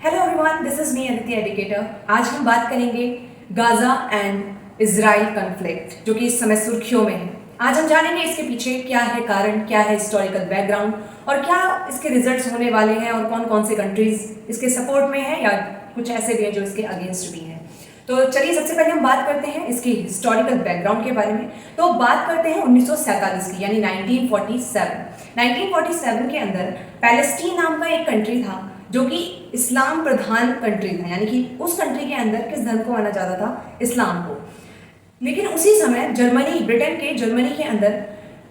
Hello everyone, this is me Aditi educator. आज हम बात करेंगे गाजा एंड इजराइल कॉन्फ्लिक्ट, जो कि इस समय सुर्खियों में है। आज हम जानेंगे इसके पीछे क्या है कारण, क्या है हिस्टोरिकल बैकग्राउंड और क्या इसके रिजल्ट्स होने वाले हैं और कौन कौन से कंट्रीज इसके सपोर्ट में हैं या कुछ ऐसे भी हैं जो इसके अगेंस्ट भी हैं। तो चलिए सबसे पहले हम बात करते हैं इसके हिस्टोरिकल बैकग्राउंड के बारे में। तो बात करते हैं 1947 की, यानी 1947। 1947 के अंदर पैलेस्टीन नाम का एक कंट्री था जो कि इस्लाम प्रधान कंट्री था, यानी कि उस कंट्री के अंदर किस धर्म को माना जाता था? इस्लाम को। लेकिन उसी समय जर्मनी के अंदर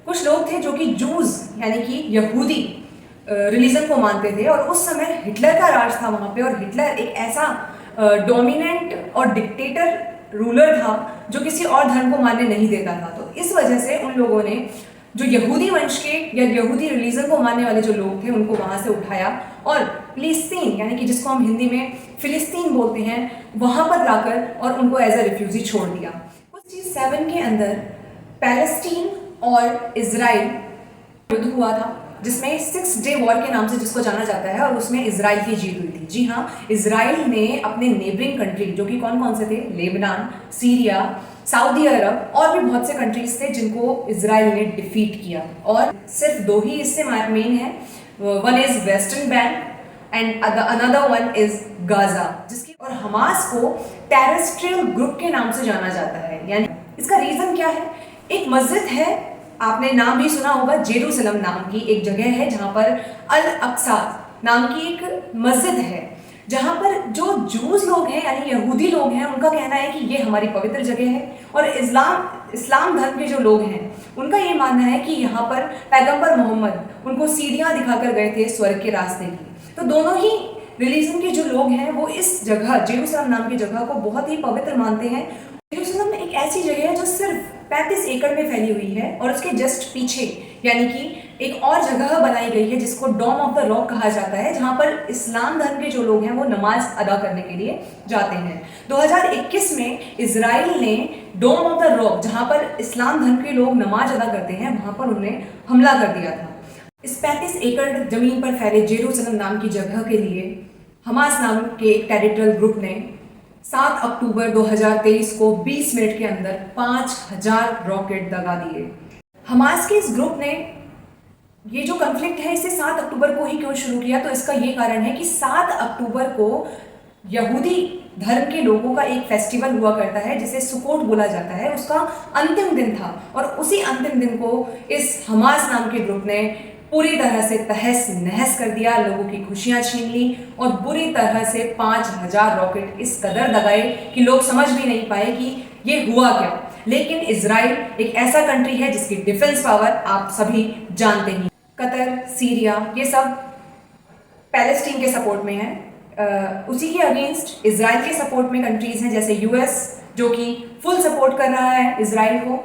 कुछ लोग थे जो कि जूज यानी कि यहूदी रिलीजन को मानते थे, और उस समय हिटलर का राज था वहाँ पे, और हिटलर एक ऐसा डोमिनेंट और डिक्टेटर रूलर था जो किसी और धर्म को मानने नहीं देता था। तो इस वजह से उन लोगों ने जो यहूदी वंश के या यहूदी रिलीजन को मानने वाले जो लोग थे उनको वहाँ से उठाया और फिलिस्तीन, यानी कि जिसको हम हिंदी में फिलिस्तीन बोलते हैं, वहाँ पर लाकर और उनको एज अ रिफ्यूजी छोड़ दिया। 1947 के अंदर पैलेस्टीन और इजराइल युद्ध हुआ था, जिसमें 6 डे वॉर के नाम से जिसको जाना जाता है, और उसमें इजराइल की जीत हुई थी। जी हाँ, इजराइल ने अपने नेबरिंग कंट्री, जो कि कौन कौन से थे? लेबनान, सीरिया, सऊदी अरब और भी बहुत से कंट्रीज थे जिनको इजराइल ने डिफीट किया। और सिर्फ 2 ही इससे मेन है, one is western bank and another one is Gaza, जिसकी और हमास को टेरेस्ट्रियल ग्रुप के नाम से जाना जाता है। यानी इसका रीजन क्या है? एक मस्जिद है, आपने नाम भी सुना होगा, जेरूसलम नाम की एक जगह है जहां पर अल अक्सा नाम की एक मस्जिद है, जहां पर जो जूस लोग हैं यानी यहूदी लोग हैं, उनका कहना है कि ये हमारी पवित्र जगह है। और इस्लाम धर्म के जो लोग हैं उनका ये मानना है कि यहाँ पर पैगंबर मोहम्मद उनको सीढ़ियाँ दिखाकर गए थे स्वर्ग के रास्ते की। तो दोनों ही रिलीजन के जो लोग हैं वो इस जगह, जेरूसलम नाम की जगह को बहुत ही पवित्र मानते हैं। जेरूसलम एक ऐसी जगह है जो सिर्फ 35 एकड़ में फैली हुई है, और उसके जस्ट पीछे यानी कि एक और जगह बनाई गई है जिसको डोम ऑफ द रॉक कहा जाता है, जहां पर इस्लाम धर्म के जो लोग हैं वो नमाज अदा करने के लिए जाते हैं। 2021 में इजराइल ने डोम ऑफ द रॉक, जहां पर इस्लाम धर्म के लोग नमाज अदा करते हैं, वहां पर उन्हें हमला कर दिया था। इस 35 एकड़ जमीन पर फैले जेरूसलम नाम की जगह के लिए हमास नाम के एक टेरिटोरियल ग्रुप ने 7 अक्टूबर 2023 को 20 मिनट के अंदर 5000 रॉकेट दगा दिए। हमास के इस ग्रुप ने ये जो कॉन्फ्लिक्ट है इसे 7 अक्टूबर को ही क्यों शुरू किया? तो इसका ये कारण है कि 7 अक्टूबर को यहूदी धर्म के लोगों का एक फेस्टिवल हुआ करता है जिसे सुकोट बोला जाता है, उसका अंतिम दिन था, और उसी अंतिम दिन को इस हमास नाम के ग्रुप ने पूरी तरह से तहस नहस कर दिया, लोगों की खुशियां छीन ली और बुरी तरह से 5000 रॉकेट इस कदर दगाए कि लोग समझ भी नहीं पाए कि ये हुआ क्या। लेकिन इजराइल एक ऐसा कंट्री है जिसकी डिफेंस पावर आप सभी जानते हैं। कतर, सीरिया, ये सब पैलेस्टीन के सपोर्ट में है। उसी के अगेंस्ट इजराइल के सपोर्ट में कंट्रीज हैं जैसे यूएस, जो कि फुल सपोर्ट कर रहा है इजराइल को,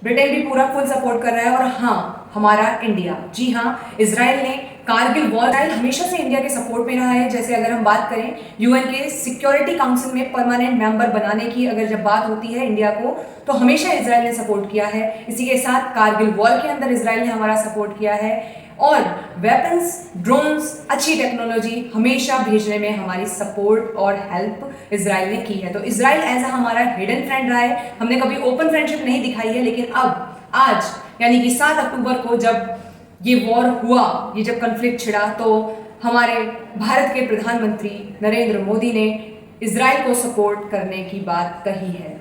ब्रिटेन भी पूरा फुल सपोर्ट कर रहा है, और हाँ, हमारा इंडिया। जी हाँ, इजराइल ने कारगिल वॉर, इजराइल हमेशा से इंडिया के सपोर्ट में रहा है। जैसे अगर हम बात करें यूएन के सिक्योरिटी काउंसिल में परमानेंट मेंबर बनाने की अगर जब बात होती है इंडिया को, तो हमेशा इजराइल ने सपोर्ट किया है। इसी के साथ कारगिल वॉर के अंदर इजराइल ने हमारा सपोर्ट किया है, और वेपन्स, ड्रोन्स, अच्छी टेक्नोलॉजी हमेशा भेजने में हमारी सपोर्ट और हेल्प इजराइल ने की है। तो इजराइल एज अ हमारा हिडन फ्रेंड रहा है, हमने कभी ओपन फ्रेंडशिप नहीं दिखाई है, लेकिन अब आज यानी कि 7 अक्टूबर को जब ये वॉर हुआ, ये जब कॉन्फ्लिक्ट छिड़ा, तो हमारे भारत के प्रधानमंत्री नरेंद्र मोदी ने इजराइल को सपोर्ट करने की बात कही है।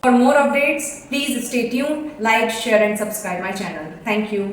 For more updates please stay tuned, like, share and subscribe my channel. Thank you.